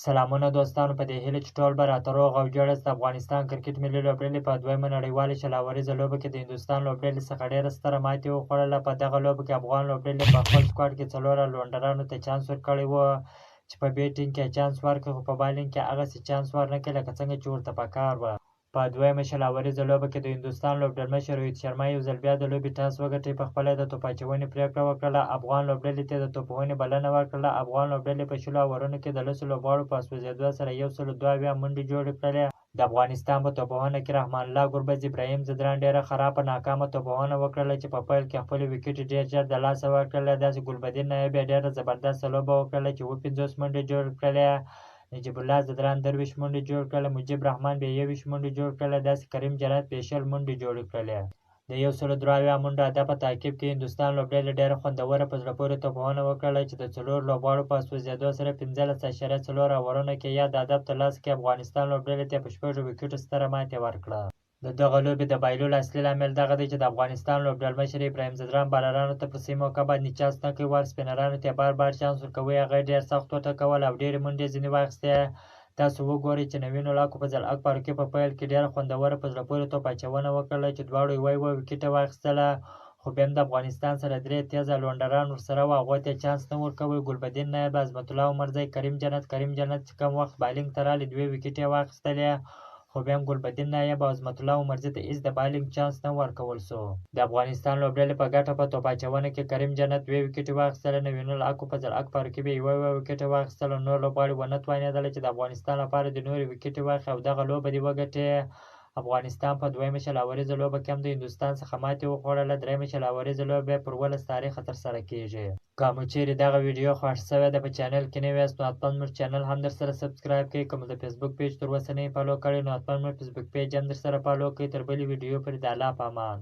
سلامونه دوستانو، په دې هیله چې ټول به راته روغ او جوړ یاست. د افغانستان کرکټ ملي لوبډلې په دویمه نړیواله شلاوریزه لوبه کې د هندوستان لوبډلې څخه ډېره ستره ماتې وخوړله. په دغه لوبه کې افغان لوبډلې په خپل سکواډ کې 4 الراونډرانو ته چانس ورکړی و چې په بیټینګ کې چانس ورکړي، خو په بالینګ کې هغسې چانس ورنکړي لکه څنګه چې ورته پکار وه. په دویمه شلاوریزه لوبه کې د هندوستان لوبډلمشر روهیت شرما یو ځل بیا د لوبې ټاس وګټئ، په خپله د توپ اچونې پرېکړه وکړله. افغان لوبډلې ته د توپ وهنې بلنه ورکړله. افغان لوبډلې په 10 اورونو کې د 10 لوبغاړو په سوځېدو سره 102 منډې جوړې کړلې. د افغانستان په توپوهنه کې رحمان الله ګربز، ابراهیم ځدران ډېره خرابه ناکامه توپوهنه وکړله چې په پیل کې خپلې ویکټې ډېر ژر د لاسه ورکړله. داسې ګلبدین نایب یې ډېره زبردسته لوبه وکړله چې 50 منډې جوړې کړلې. نجیب الله ځدران 23 منډې جوړ کړله. مجیب رحمان بیا 21 منډې جوړ کړله. داسې کریم جنت بیا 20 منډې جوړې کړلې. د 102 منډو هدف په تعقیب کې هندوستان لوبډلې ډېره خوندوره په زړه پورې توپوهنه وکړله چې د 4 لوبغاړو په سوځېدو سره 15.4 اورونو کې یاد هدف ترلاسه کړي. افغانستان لوبډلې ته په 6 ویکټو ستره ماتې ورکړه. د دغه لوبې د بایللو اصلي لامل دغه دی چې د افغانستان لوبډلمشر ابراهیم ځدران بالرانو ته په صحیح موقع باندې چانس نه کوي. ور سپینرانو ته بار بار چانس ورکوي، هغه ډېر سخت وټکول او ډېرې منډې ځینې واخیستې. تاسو وګورئ چې نوین الحق فضل حق فاروقي په پیل کې ډېره خوندوره په زړه پورې توپ اچونه وکړله چې دواړو یوه ویکټه واخیستله، خو بیا هم د افغانستان سره 3 تیز الراونډران ورسره وو، هغو ته چانس نه ورکوي. ګلبدین نایب، عظمت الله عمرزی، کریم جنت چې کم وخت بالینګ ته راغلی 2 ویکټې واخیستلې، خو بیا هم ګلبدین نایب او عظمت الله عمرزي ته هېڅ د بالینګ چانس نه ورکول سو. د افغانستان لوبډلې په ګټه په توپ اچونه کې کریم جنت 2 ویکټې واخیستله، نوین الحق فضل حق فاروقي بیا یوه ویکټه واخیستله. نور لوبغاړي ونه توانېدله چې د افغانستان لپاره د نورې ویکټې واخلي او دغه لوبه دې وګټي. افغانستان په دویمه شلاوریزه لوبه کې هم د هندوستان څخه ماتې وخوړله. دریمه شلاوریزه لوبه بیا پر 12 تاریخه ترسره کیږي. که مو چیرې دغه ویډیو خوښ شوې ده، په چینل کې نوي یاست نو حتما زموږ چینل هم درسره سبسکرایب کړئ. که مو د فیسبوک پیج تر اوسه نه یې فالو کړی نو حتما زموږ فیسبوک پیج هم درسره فالو کړئ. تر بلې ویډیو پورې د الله په امان.